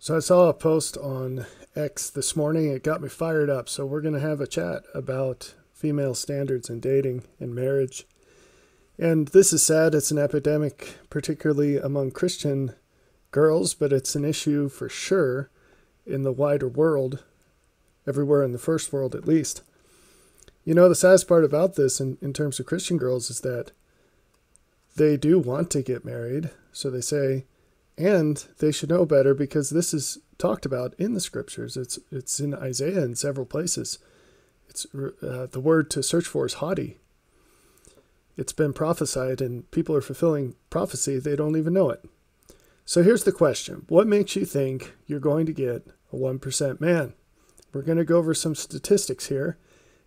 So I saw a post on X this morning. It got me fired up. So we're going to have a chat about female standards in dating and marriage. And this is sad. It's an epidemic, particularly among Christian girls, but it's an issue for sure in the wider world, everywhere in the first world at least. You know, the saddest part about this in terms of Christian girls is that they do want to get married. So they say, and they should know better because this is talked about in the scriptures. It's in Isaiah in several places. It's the word to search for is haughty. It's been prophesied and people are fulfilling prophecy. They don't even know it. So here's the question. What makes you think you're going to get a 1% man? We're going to go over some statistics here.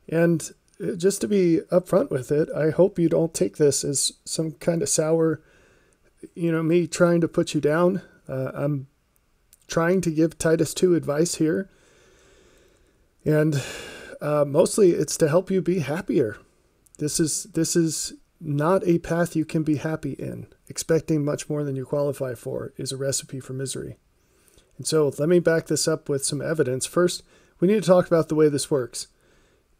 And just to be upfront with it, I hope you don't take this as some kind of sour, me trying to put you down. I'm trying to give Titus 2 advice here. And mostly it's to help you be happier. This is not a path you can be happy in. Expecting much more than you qualify for is a recipe for misery. And so let me back this up with some evidence. First, we need to talk about the way this works.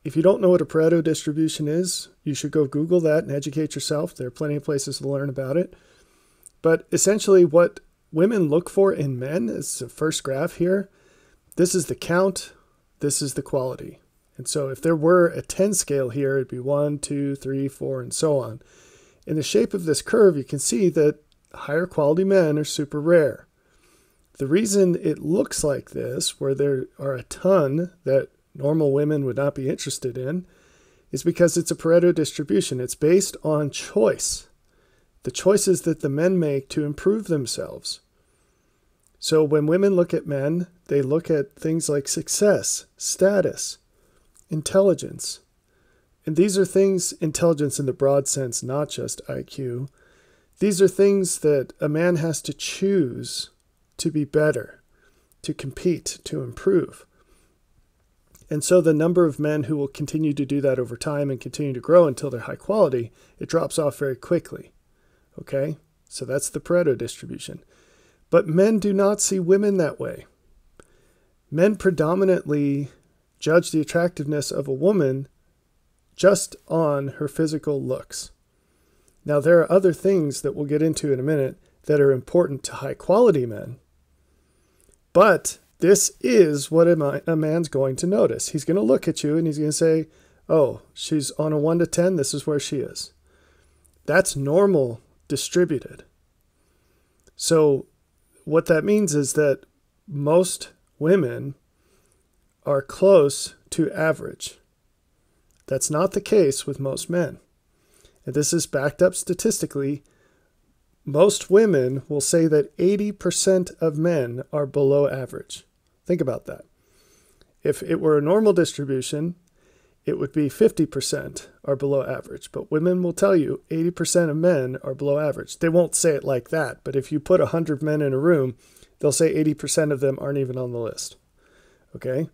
If you don't know what a Pareto distribution is, you should go Google that and educate yourself. There are plenty of places to learn about it. But essentially what women look for in men is the first graph here. This is the count. This is the quality. And so if there were a 10 scale here, it'd be 1, 2, 3, 4, and so on. In the shape of this curve, you can see that higher quality men are super rare. The reason it looks like this, where there are a ton that normal women would not be interested in, is because it's a Pareto distribution. It's based on choice. The choices that the men make to improve themselves. So when women look at men, they look at things like success, status, intelligence. And these are things, intelligence in the broad sense, not just IQ. These are things that a man has to choose to be better, to compete, to improve. And so the number of men who will continue to do that over time and continue to grow until they're high quality, it drops off very quickly. Okay? So that's the Pareto distribution. But men do not see women that way. Men predominantly judge the attractiveness of a woman just on her physical looks. Now, there are other things that we'll get into in a minute that are important to high quality men. But this is what a man's going to notice. He's going to look at you and he's going to say, oh, she's on a 1 to 10. This is where she is. That's normal distributed. So what that means is that most women are close to average. That's not the case with most men. And this is backed up statistically. Most women will say that 80% of men are below average. Think about that. If it were a normal distribution, it would be 50% are below average. But women will tell you 80% of men are below average. They won't say it like that, but if you put 100 men in a room, they'll say 80% of them aren't even on the list. Okay?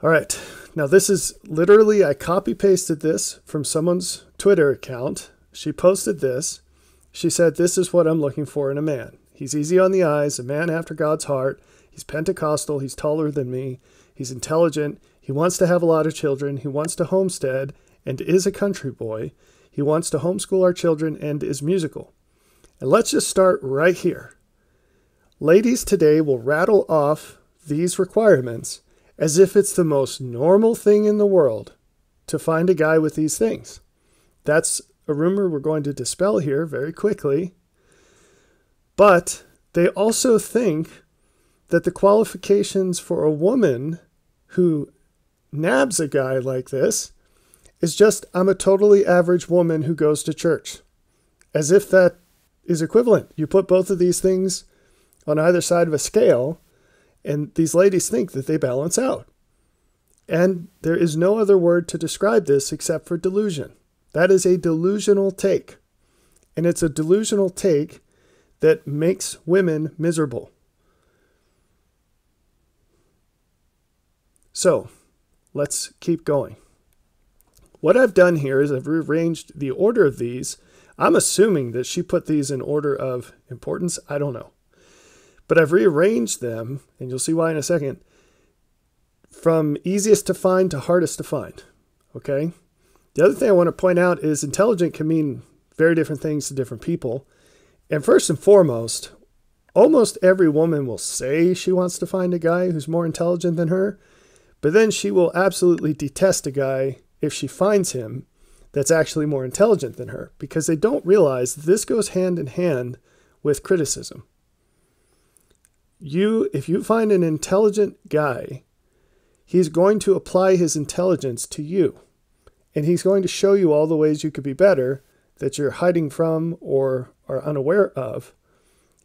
All right. Now this is literally, I copy-pasted this from someone's Twitter account. She posted this. She said, this is what I'm looking for in a man. He's easy on the eyes, a man after God's heart. He's Pentecostal. He's taller than me. He's intelligent. He wants to have a lot of children. He wants to homestead and is a country boy. He wants to homeschool our children and is musical. And let's just start right here. Ladies today will rattle off these requirements as if it's the most normal thing in the world to find a guy with these things. That's a rumor we're going to dispel here very quickly. But they also think that the qualifications for a woman who nabs a guy like this is just, I'm a totally average woman who goes to church. As if that is equivalent. You put both of these things on either side of a scale, and these ladies think that they balance out. And there is no other word to describe this except for delusion. That is a delusional take. And it's a delusional take that makes women miserable. So, let's keep going. What I've done here is I've rearranged the order of these. I'm assuming that she put these in order of importance. I don't know. But I've rearranged them, and you'll see why in a second, from easiest to find to hardest to find. Okay? The other thing I want to point out is intelligent can mean very different things to different people. And first and foremost, almost every woman will say she wants to find a guy who's more intelligent than her, but then she will absolutely detest a guy if she finds him that's actually more intelligent than her, because they don't realize this goes hand in hand with criticism. If you find an intelligent guy, he's going to apply his intelligence to you, and he's going to show you all the ways you could be better that you're hiding from or are unaware of.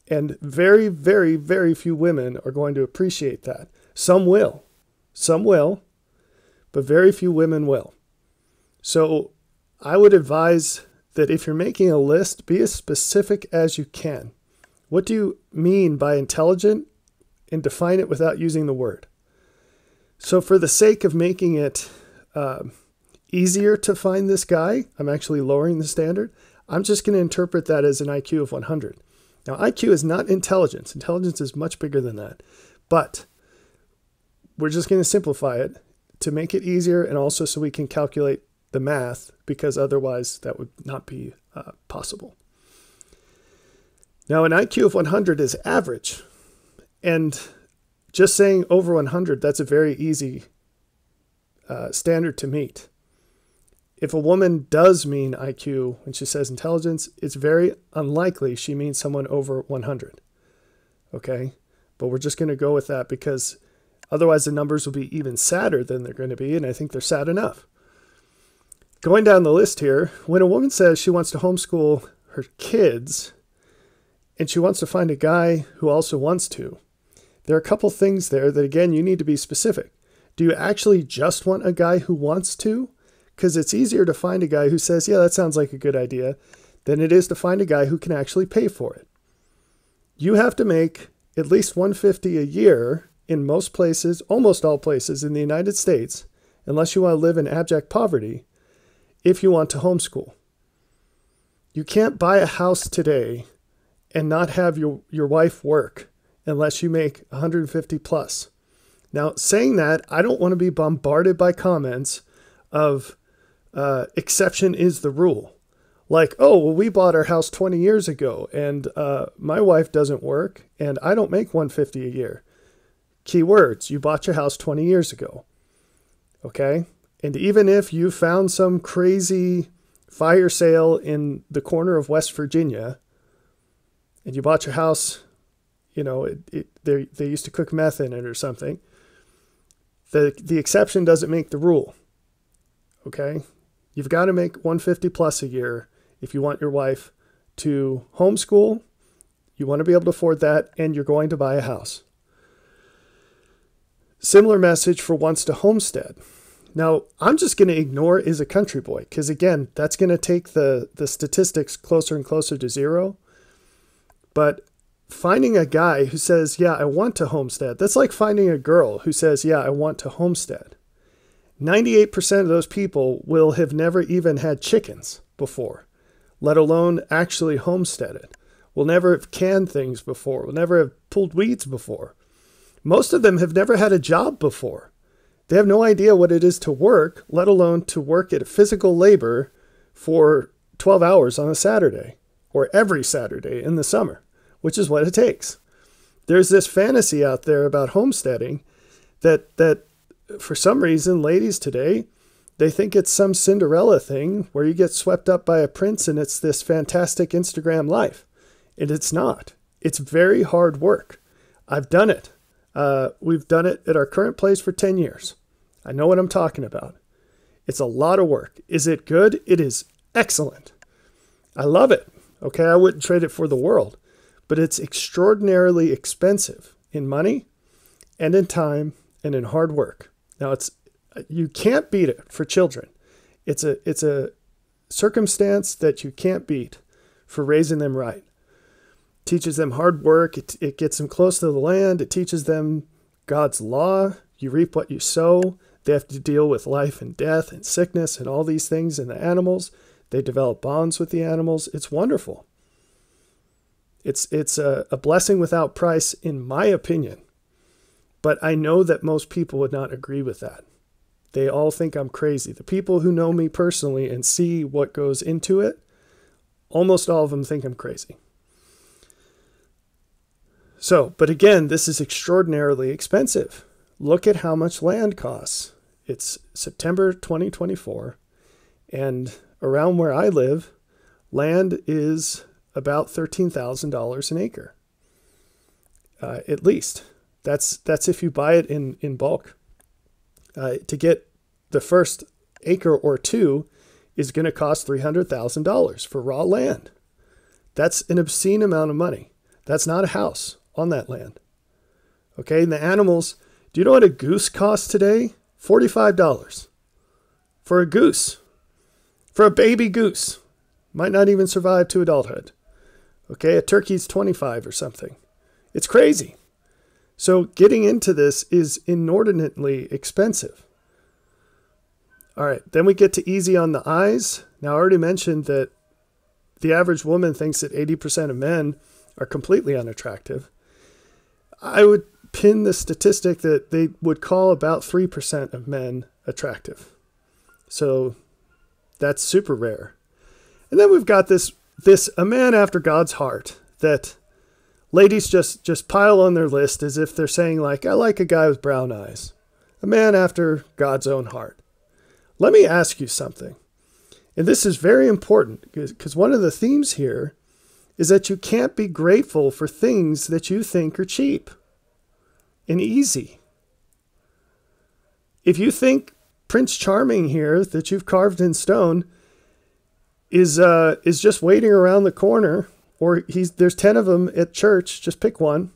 And very, very, very few women are going to appreciate that. Some will, but very few women will. So I would advise that if you're making a list, be as specific as you can. What do you mean by intelligent? And define it without using the word. So for the sake of making it easier to find this guy, I'm actually lowering the standard. I'm just going to interpret that as an IQ of 100. Now, IQ is not intelligence. Intelligence is much bigger than that. But we're just going to simplify it to make it easier, and also so we can calculate the math, because otherwise that would not be possible. Now, an IQ of 100 is average. And just saying over 100, that's a very easy standard to meet. If a woman does mean IQ when she says intelligence, it's very unlikely she means someone over 100. Okay? But we're just going to go with that, because otherwise the numbers will be even sadder than they're going to be, and I think they're sad enough. Going down the list here, when a woman says she wants to homeschool her kids, and she wants to find a guy who also wants to, there are a couple things there that, again, you need to be specific. Do you actually just want a guy who wants to? Because it's easier to find a guy who says, yeah, that sounds like a good idea, than it is to find a guy who can actually pay for it. You have to make at least $150 a year in most places, almost all places in the United States, unless you want to live in abject poverty, if you want to homeschool. You can't buy a house today and not have your wife work unless you make 150 plus. Now, saying that, I don't want to be bombarded by comments of exception is the rule. Like, oh, well, we bought our house 20 years ago, and my wife doesn't work, and I don't make 150 a year. Key words, you bought your house 20 years ago. Okay? And even if you found some crazy fire sale in the corner of West Virginia, and you bought your house, you know, they used to cook meth in it or something, the exception doesn't make the rule. Okay? You've got to make 150 plus a year if you want your wife to homeschool, you want to be able to afford that, and you're going to buy a house. Similar message for wants to homestead. Now, I'm just going to ignore is a country boy, because again, that's going to take the statistics closer and closer to zero. But finding a guy who says, yeah, I want to homestead, that's like finding a girl who says, yeah, I want to homestead. 98% of those people will have never even had chickens before, let alone actually homesteaded. Will never have canned things before, will never have pulled weeds before. Most of them have never had a job before. They have no idea what it is to work, let alone to work at physical labor for 12 hours on a Saturday or every Saturday in the summer, which is what it takes. There's this fantasy out there about homesteading that for some reason, ladies today, they think it's some Cinderella thing where you get swept up by a prince and it's this fantastic Instagram life. And it's not. It's very hard work. I've done it. We've done it at our current place for 10 years. I know what I'm talking about. It's a lot of work. Is it good? It is excellent. I love it. Okay, I wouldn't trade it for the world. But it's extraordinarily expensive in money and in time and in hard work. Now, you can't beat it for children. It's a circumstance that you can't beat for raising them right. Teaches them hard work. It gets them close to the land. It teaches them God's law. You reap what you sow. They have to deal with life and death and sickness and all these things in the animals. They develop bonds with the animals. It's wonderful. It's a blessing without price, in my opinion. But I know that most people would not agree with that. They all think I'm crazy. The people who know me personally and see what goes into it, almost all of them think I'm crazy. So, but again, this is extraordinarily expensive. Look at how much land costs. It's September 2024, and around where I live, land is about $13,000 an acre, at least. That's if you buy it in bulk. To get the first acre or two is going to cost $300,000 for raw land. That's an obscene amount of money. That's not a house on that land. Okay, and the animals, do you know what a goose costs today? $45 for a goose, for a baby goose. Might not even survive to adulthood. Okay, a turkey's 25 or something. It's crazy. So getting into this is inordinately expensive. All right, then we get to easy on the eyes. Now, I already mentioned that the average woman thinks that 80% of men are completely unattractive. I would pin the statistic that they would call about 3% of men attractive. So that's super rare. And then we've got this a man after God's heart that ladies just pile on their list as if they're saying, like, I like a guy with brown eyes. A man after God's own heart. Let me ask you something. And this is very important because one of the themes here is that you can't be grateful for things that you think are cheap and easy. If you think Prince Charming here that you've carved in stone is just waiting around the corner, or there's 10 of them at church, just pick one,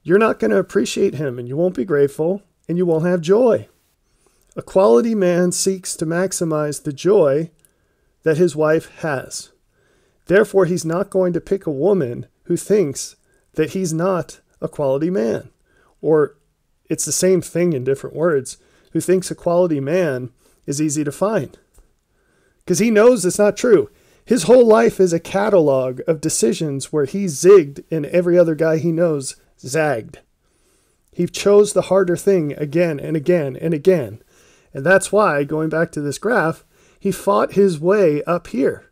you're not going to appreciate him, and you won't be grateful, and you won't have joy. A quality man seeks to maximize the joy that his wife has. Therefore, he's not going to pick a woman who thinks that he's not a quality man. Or it's the same thing in different words, who thinks a quality man is easy to find. Because he knows it's not true. His whole life is a catalog of decisions where he zigged and every other guy he knows zagged. He chose the harder thing again and again and again. And that's why, going back to this graph, he fought his way up here.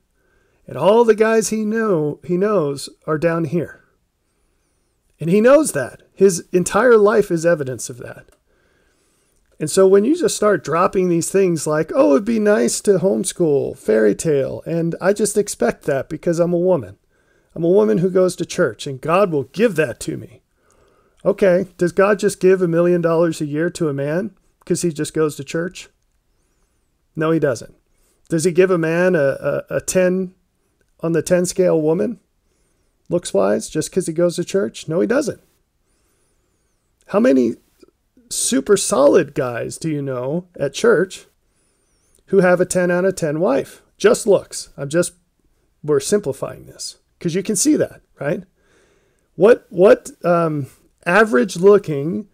And all the guys he knows are down here. And he knows that. His entire life is evidence of that. And so when you just start dropping these things like, oh, it'd be nice to homeschool, fairy tale, and I just expect that because I'm a woman. I'm a woman who goes to church, and God will give that to me. Okay, does God just give $1 million a year to a man because he just goes to church? No, he doesn't. Does he give a man a 10 on the 10 scale woman, looks-wise, just because he goes to church? No, he doesn't. How many super solid guys do you know at church who have a 10 out of 10 wife? Just looks. We're simplifying this because you can see that, right? What average looking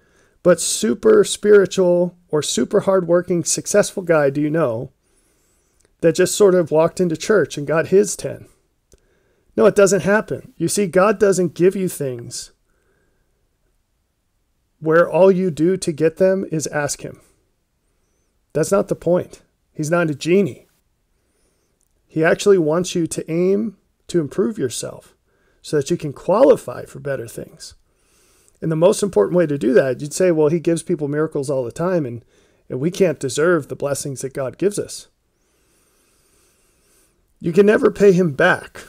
but super spiritual or super hardworking successful guy do you know that just sort of walked into church and got his 10? No, it doesn't happen. You see, God doesn't give you things where all you do to get them is ask him. That's not the point. He's not a genie. He actually wants you to aim to improve yourself so that you can qualify for better things. And the most important way to do that, you'd say, well, he gives people miracles all the time, and we can't deserve the blessings that God gives us. You can never pay him back.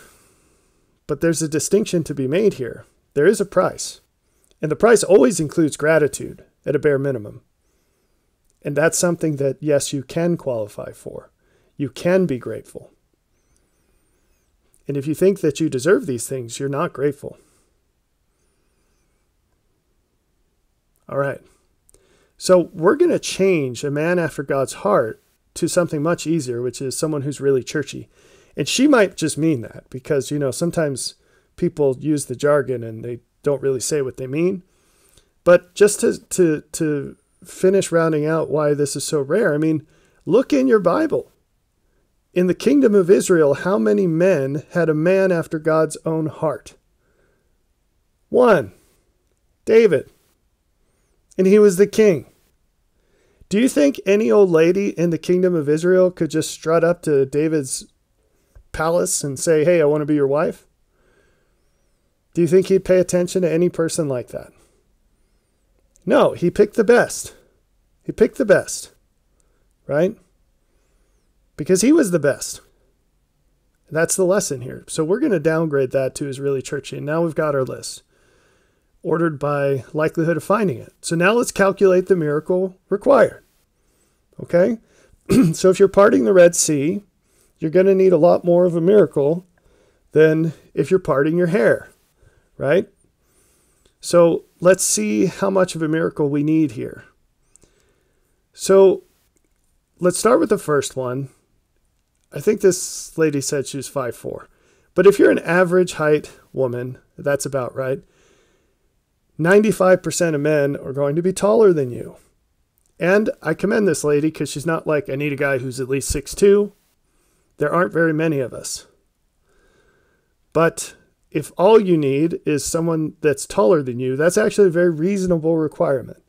But there's a distinction to be made here. There is a price. And the price always includes gratitude at a bare minimum. And that's something that, yes, you can qualify for. You can be grateful. And if you think that you deserve these things, you're not grateful. All right. So we're going to change a man after God's heart to something much easier, which is someone who's really churchy. And she might just mean that because, sometimes people use the jargon and they don't really say what they mean. But just to finish rounding out why this is so rare, look in your Bible. In the kingdom of Israel, how many men had a man after God's own heart? One, David. And he was the king. Do you think any old lady in the kingdom of Israel could just strut up to David's palace and say, hey, I want to be your wife? Do you think he'd pay attention to any person like that? No, he picked the best. He picked the best, right? Because he was the best. That's the lesson here. So we're going to downgrade that to Israeli churchy. And now we've got our list ordered by likelihood of finding it. So now let's calculate the miracle required. Okay? So if you're parting the Red Sea, you're going to need a lot more of a miracle than if you're parting your hair, right? So let's see how much of a miracle we need here. So let's start with the first one. I think this lady said she was 5'4". But if you're an average height woman, that's about right. 95% of men are going to be taller than you. And I commend this lady because she's not like, I need a guy who's at least 6'2". There aren't very many of us. But if all you need is someone that's taller than you, that's actually a very reasonable requirement.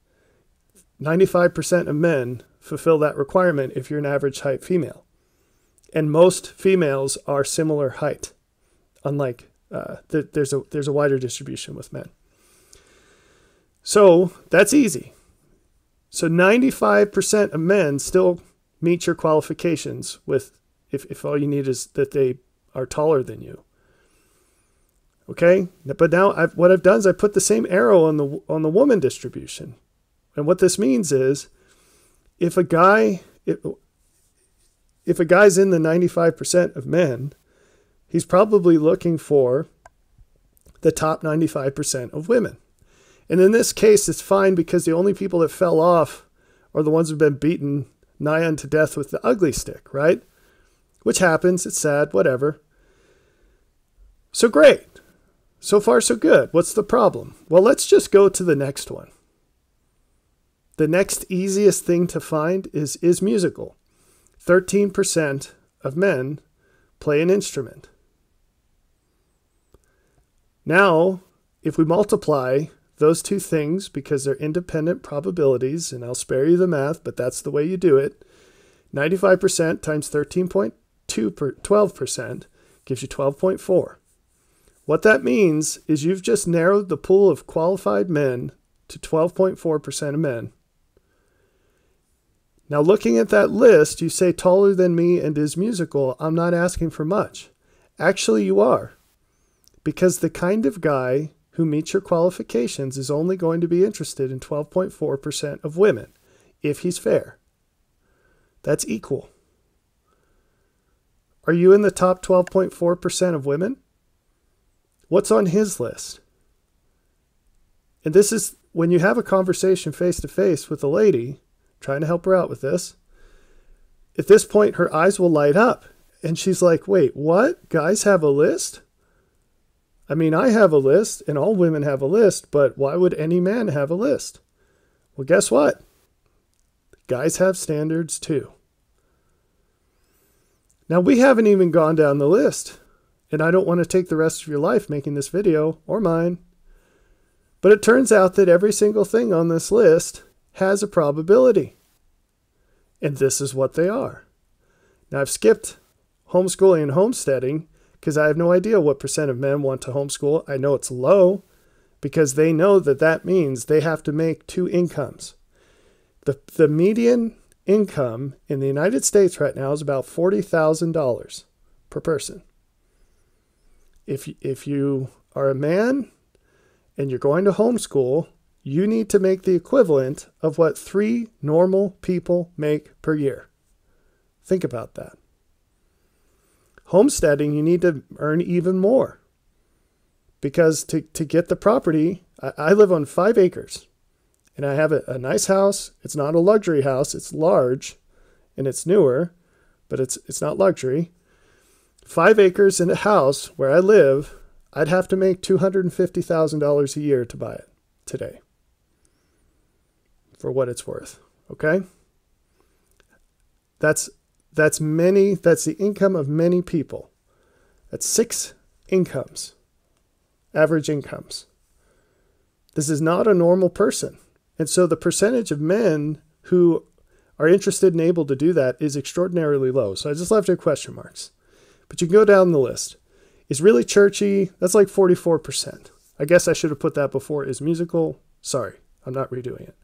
95% of men fulfill that requirement if you're an average height female. And most females are similar height, unlike there's a wider distribution with men. So that's easy. So 95% of men still meet your qualifications with if all you need is that they are taller than you. Okay, but now what I've done is I put the same arrow on the woman distribution, and what this means is if a guy's in the 95% of men, he's probably looking for the top 95% of women. And in this case, it's fine because the only people that fell off are the ones who've been beaten nigh unto death with the ugly stick, right? Which happens. It's sad, whatever. So great. So far, so good. What's the problem? Well, let's just go to the next one. The next easiest thing to find is musical. 13% of men play an instrument. Now, if we multiply those two things, because they're independent probabilities, and I'll spare you the math, but that's the way you do it, 95% times 12% gives you 12.4. What that means is you've just narrowed the pool of qualified men to 12.4% of men. Now, looking at that list, you say taller than me and is musical. I'm not asking for much. Actually, you are. Because the kind of guy who meets your qualifications is only going to be interested in 12.4% of women, if he's fair. That's equal. Are you in the top 12.4% of women? What's on his list? And this is when you have a conversation face-to-face with a lady, trying to help her out with this. At this point, her eyes will light up. And she's like, wait, what? Guys have a list? I mean, I have a list, and all women have a list, but why would any man have a list? Well, guess what? Guys have standards too. Now, we haven't even gone down the list, and I don't want to take the rest of your life making this video, or mine. But it turns out that every single thing on this list has a probability. And this is what they are. Now, I've skipped homeschooling and homesteading because I have no idea what percent of men want to homeschool. I know it's low because they know that that means they have to make two incomes. The median income in the United States right now is about $40,000 per person. If you are a man and you're going to homeschool, you need to make the equivalent of what 3 normal people make per year. Think about that. Homesteading, you need to earn even more. Because to get the property, I live on 5 acres. And I have a nice house. It's not a luxury house. It's large and it's newer, but it's not luxury. 5 acres in a house where I live, I'd have to make $250,000 a year to buy it today. For what it's worth. Okay? That's the income of many people. That's 6 incomes. Average incomes. This is not a normal person. And so the percentage of men who are interested and able to do that is extraordinarily low. So I just left it question marks. But you can go down the list. Is really churchy? That's like 44%. I guess I should have put that before. Is musical? Sorry, I'm not redoing it.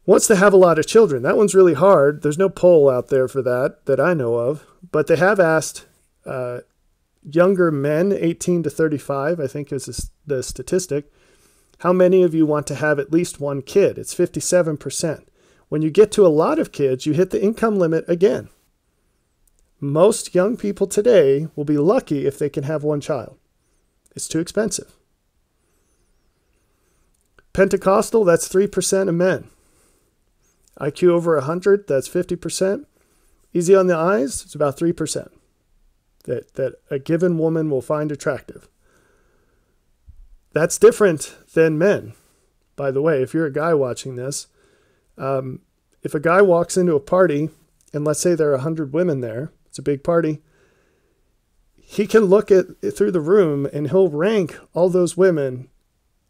Wants to have a lot of children. That one's really hard. There's no poll out there for that I know of. But they have asked younger men, 18 to 35, I think is the statistic, how many of you want to have at least one kid? It's 57%. When you get to a lot of kids, you hit the income limit again. Most young people today will be lucky if they can have one child. It's too expensive. Pentecostal, that's 3% of men. IQ over 100, that's 50%. Easy on the eyes, it's about 3% that a given woman will find attractive. That's different than men. By the way, if you're a guy watching this, if a guy walks into a party, and let's say there are 100 women there, it's a big party, he can look at through the room and he'll rank all those women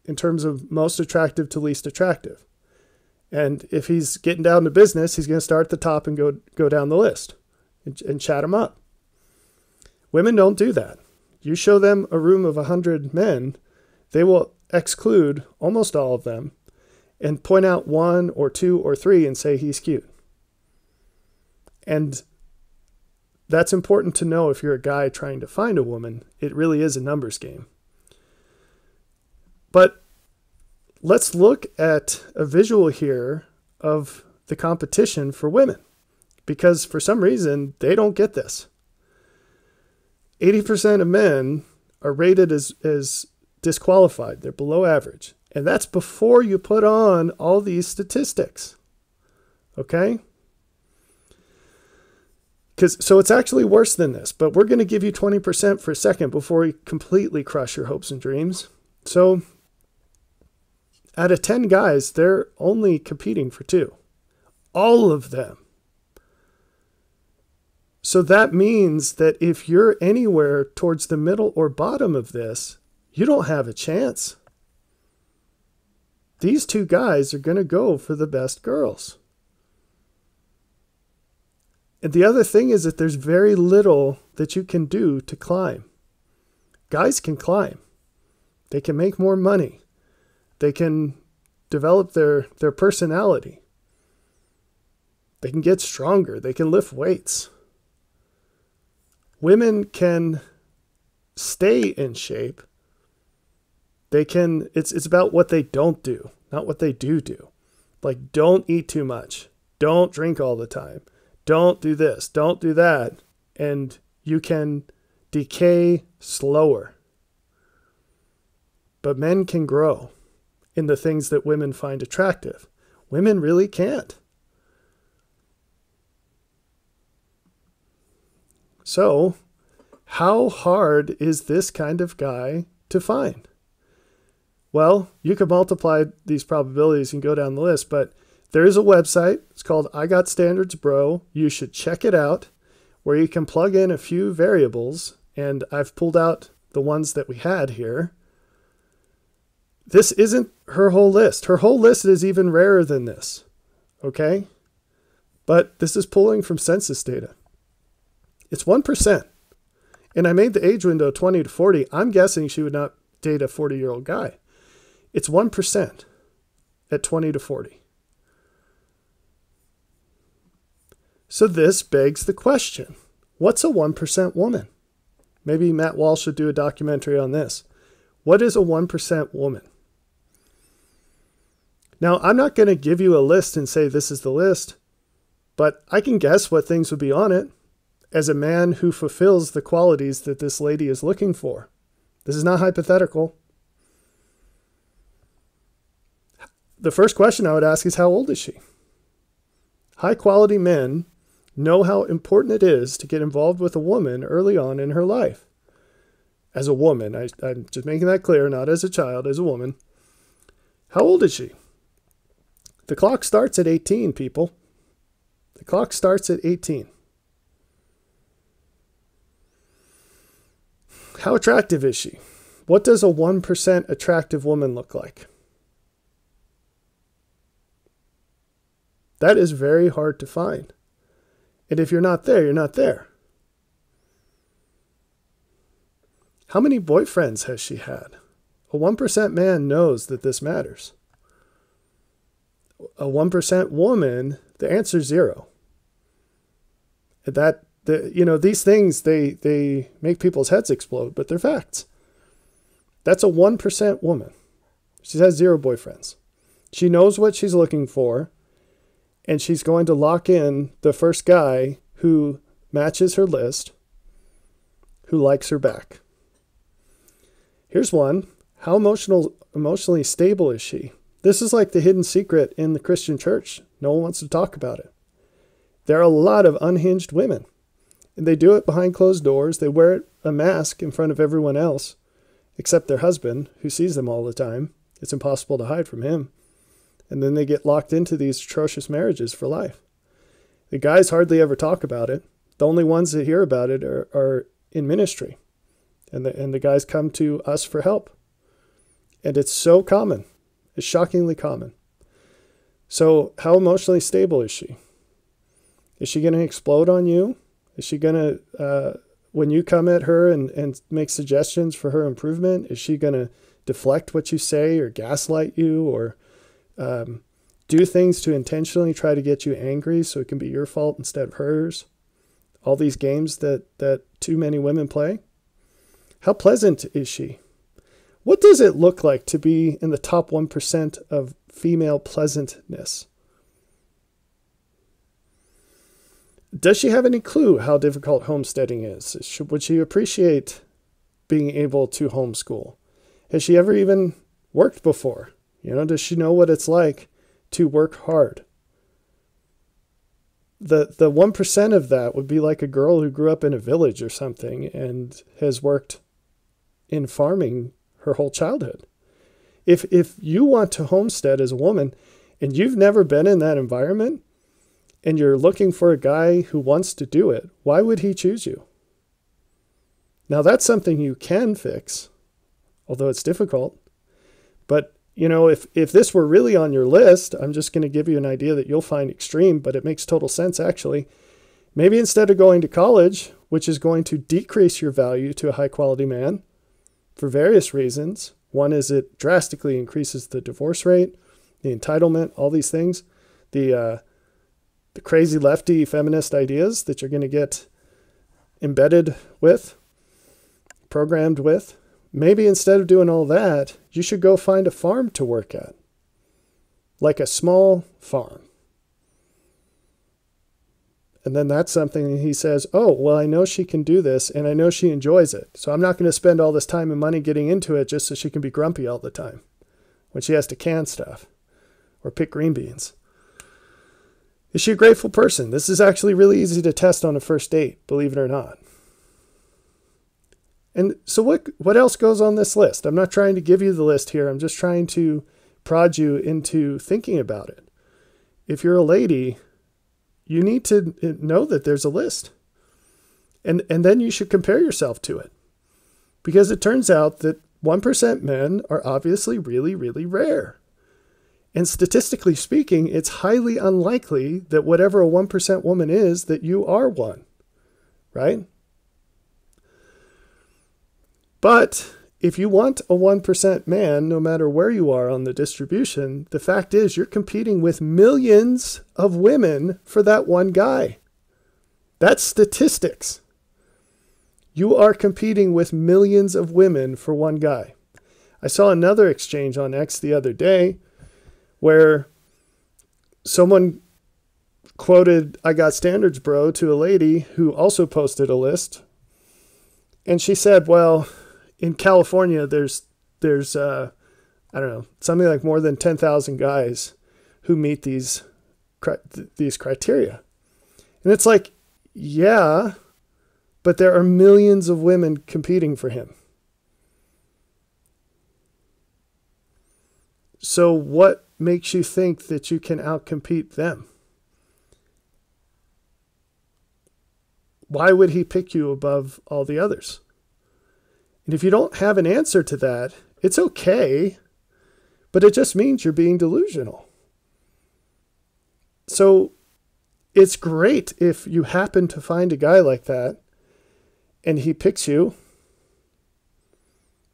in terms of most attractive to least attractive. And if he's getting down to business, he's going to start at the top and go down the list and chat them up. Women don't do that. You show them a room of 100 men, they will exclude almost all of them and point out one or two or three and say he's cute. And that's important to know if you're a guy trying to find a woman. It really is a numbers game. But let's look at a visual here of the competition for women, because for some reason they don't get this. 80% of men are rated as disqualified. They're below average. And that's before you put on all these statistics. Okay? So it's actually worse than this, but we're going to give you 20% for a second before we completely crush your hopes and dreams. So out of 10 guys, they're only competing for 2. All of them. So that means that if you're anywhere towards the middle or bottom of this, you don't have a chance. These 2 guys are going to go for the best girls. And the other thing is that there's very little that you can do to climb. Guys can climb. They can make more money. They can develop their personality. They can get stronger. They can lift weights. Women can stay in shape. They can, it's about what they don't do, not what they do. Like, don't eat too much. Don't drink all the time. Don't do this. Don't do that. And you can decay slower. But men can grow in the things that women find attractive. Women really can't. So, how hard is this kind of guy to find? Well, you could multiply these probabilities and go down the list, but there is a website. It's called I Got Standards Bro. You should check it out, where you can plug in a few variables, and I've pulled out the ones that we had here. This isn't her whole list. Her whole list is even rarer than this, okay? But this is pulling from census data. It's 1%. And I made the age window 20 to 40. I'm guessing she would not date a 40-year-old guy. It's 1% at 20 to 40. So this begs the question, what's a 1% woman? Maybe Matt Walsh should do a documentary on this. What is a 1% woman? Now, I'm not going to give you a list and say this is the list, but I can guess what things would be on it as a man who fulfills the qualities that this lady is looking for. This is not hypothetical. The first question I would ask is, how old is she? High-quality men know how important it is to get involved with a woman early on in her life. As a woman, I'm just making that clear, not as a child, as a woman. How old is she? The clock starts at 18, people. The clock starts at 18. How attractive is she? What does a 1% attractive woman look like? That is very hard to find. And if you're not there, you're not there. How many boyfriends has she had? A 1% man knows that this matters. A 1% woman, the answer is 0. These things, they make people's heads explode, but they're facts. That's a 1% woman. She has 0 boyfriends. She knows what she's looking for, and she's going to lock in the first guy who matches her list, who likes her back. Here's one. How emotionally stable is she? This is like the hidden secret in the Christian church. No one wants to talk about it. There are a lot of unhinged women, and they do it behind closed doors. They wear a mask in front of everyone else, except their husband, who sees them all the time. It's impossible to hide from him. And then they get locked into these atrocious marriages for life. The guys hardly ever talk about it. The only ones that hear about it are in ministry. And the guys come to us for help. And it's so common. It's shockingly common. So how emotionally stable is she? Is she going to explode on you? Is she going to, when you come at her and make suggestions for her improvement, is she going to deflect what you say or gaslight you or do things to intentionally try to get you angry so it can be your fault instead of hers? All these games that too many women play. How pleasant is she? What does it look like to be in the top 1% of female pleasantness? Does she have any clue how difficult homesteading is? Would she appreciate being able to homeschool? Has she ever even worked before? Does she know what it's like to work hard? The 1% of that would be like a girl who grew up in a village or something and has worked in farming her whole childhood. If you want to homestead as a woman and you've never been in that environment and you're looking for a guy who wants to do it, why would he choose you? Now that's something you can fix, although it's difficult. But if this were really on your list, I'm just going to give you an idea that you'll find extreme, but it makes total sense actually. Maybe instead of going to college, which is going to decrease your value to a high quality man for various reasons. One is it drastically increases the divorce rate, the entitlement, all these things, the crazy lefty feminist ideas that you're going to get embedded with, programmed with. Maybe instead of doing all that, you should go find a farm to work at, like a small farm. And then that's something he says, oh, well, I know she can do this and I know she enjoys it. So I'm not going to spend all this time and money getting into it just so she can be grumpy all the time when she has to can stuff or pick green beans. Is she a grateful person? This is actually really easy to test on a first date, believe it or not. And so what else goes on this list? I'm not trying to give you the list here. I'm just trying to prod you into thinking about it. If you're a lady, you need to know that there's a list. And then you should compare yourself to it. Because it turns out that 1% men are obviously really, really rare. And statistically speaking, it's highly unlikely that whatever a 1% woman is, that you are one. Right? But if you want a 1% man, no matter where you are on the distribution, the fact is you're competing with millions of women for that one guy. That's statistics. You are competing with millions of women for one guy. I saw another exchange on X the other day where someone quoted "I got standards, bro" to a lady who also posted a list. And she said, well, in California, there's I don't know, something like more than 10,000 guys who meet these criteria. And it's like, yeah, but there are millions of women competing for him. So what makes you think that you can outcompete them? Why would he pick you above all the others? And if you don't have an answer to that, it's okay, but it just means you're being delusional. So it's great if you happen to find a guy like that and he picks you,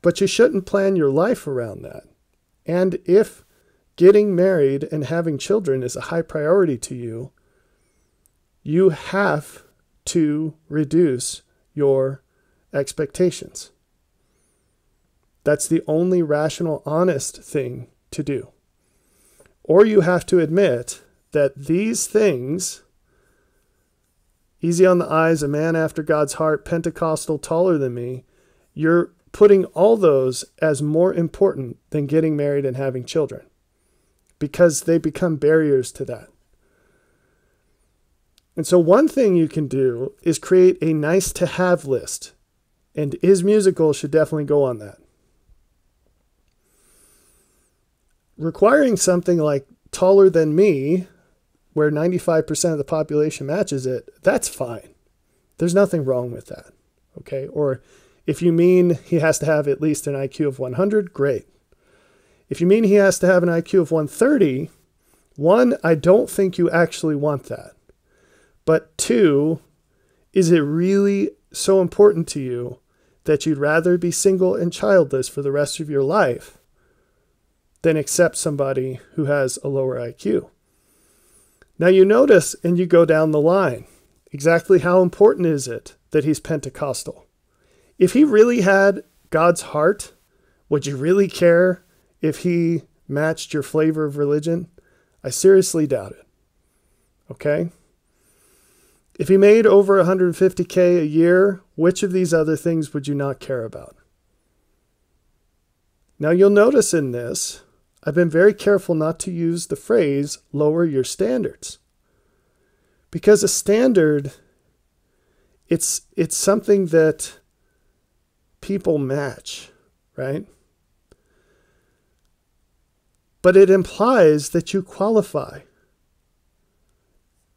but you shouldn't plan your life around that. And if getting married and having children is a high priority to you, you have to reduce your expectations. That's the only rational, honest thing to do. Or you have to admit that these things, easy on the eyes, a man after God's heart, Pentecostal, taller than me, you're putting all those as more important than getting married and having children, because they become barriers to that. And so one thing you can do is create a nice to have list, and Is Musical should definitely go on that. Requiring something like taller than me, where 95% of the population matches it, that's fine. There's nothing wrong with that. Okay? Or if you mean he has to have at least an IQ of 100, great. If you mean he has to have an IQ of 130, one, I don't think you actually want that. But two, is it really so important to you that you'd rather be single and childless for the rest of your life than accept somebody who has a lower IQ? Now you notice, and you go down the line, exactly how important is it that he's Pentecostal? If he really had God's heart, would you really care if he matched your flavor of religion? I seriously doubt it. Okay? If he made over $150K a year, which of these other things would you not care about? Now you'll notice in this, I've been very careful not to use the phrase lower your standards. Because a standard, it's something that people match, right? But it implies that you qualify.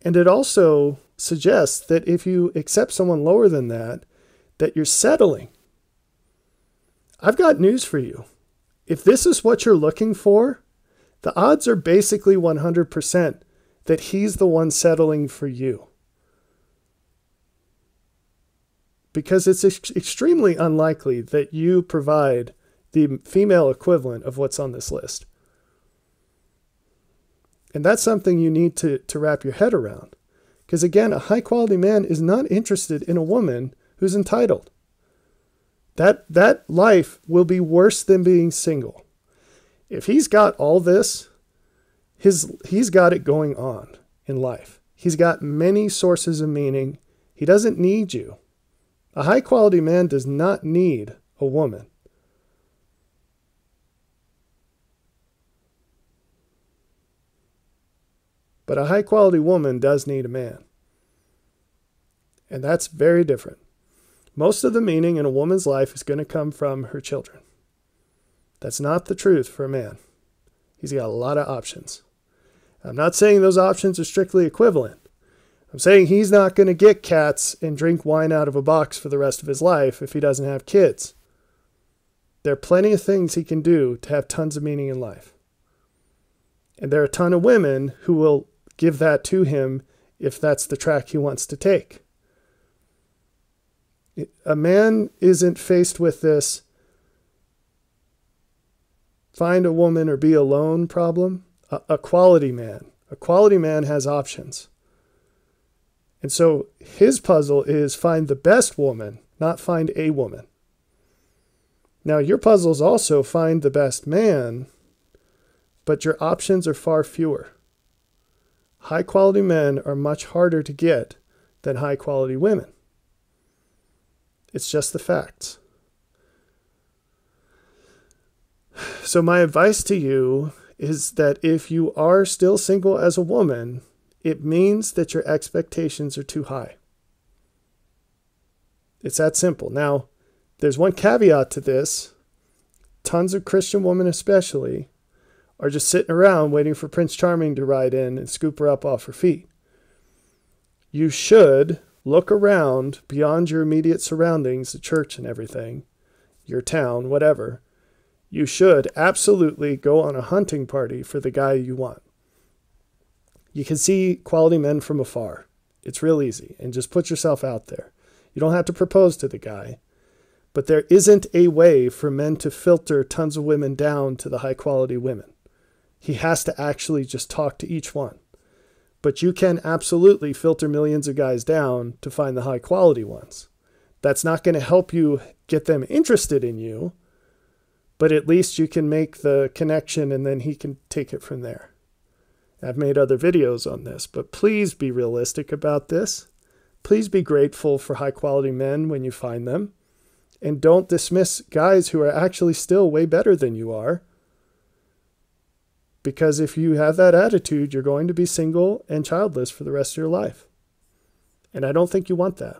And it also suggests that if you accept someone lower than that, that you're settling. I've got news for you. If this is what you're looking for, the odds are basically 100% that he's the one settling for you. Because it's extremely unlikely that you provide the female equivalent of what's on this list. And that's something you need to wrap your head around. Because again, a high quality man is not interested in a woman who's entitled. That life will be worse than being single. If he's got all this, he's got it going on in life. He's got many sources of meaning. He doesn't need you. A high quality man does not need a woman. But a high quality woman does need a man. And that's very different. Most of the meaning in a woman's life is going to come from her children. That's not the truth for a man. He's got a lot of options. I'm not saying those options are strictly equivalent. I'm saying he's not going to get cats and drink wine out of a box for the rest of his life if he doesn't have kids. There are plenty of things he can do to have tons of meaning in life. And there are a ton of women who will give that to him if that's the track he wants to take. A man isn't faced with this find a woman or be alone problem. A quality man has options. And so his puzzle is find the best woman, not find a woman. Now your puzzle is also find the best man, but your options are far fewer. High quality men are much harder to get than high quality women. It's just the facts. So my advice to you is that if you are still single as a woman, it means that your expectations are too high. It's that simple. Now, there's one caveat to this. Tons of Christian women especially are just sitting around waiting for Prince Charming to ride in and scoop her up off her feet. You should look around beyond your immediate surroundings, the church and everything, your town, whatever, you should absolutely go on a hunting party for the guy you want. You can see quality men from afar. It's real easy. And just put yourself out there. You don't have to propose to the guy. But there isn't a way for men to filter tons of women down to the high quality women. He has to actually just talk to each one. But you can absolutely filter millions of guys down to find the high quality ones. That's not going to help you get them interested in you, but at least you can make the connection and then he can take it from there. I've made other videos on this, but please be realistic about this. Please be grateful for high quality men when you find them. And don't dismiss guys who are actually still way better than you are. Because if you have that attitude, you're going to be single and childless for the rest of your life. And I don't think you want that.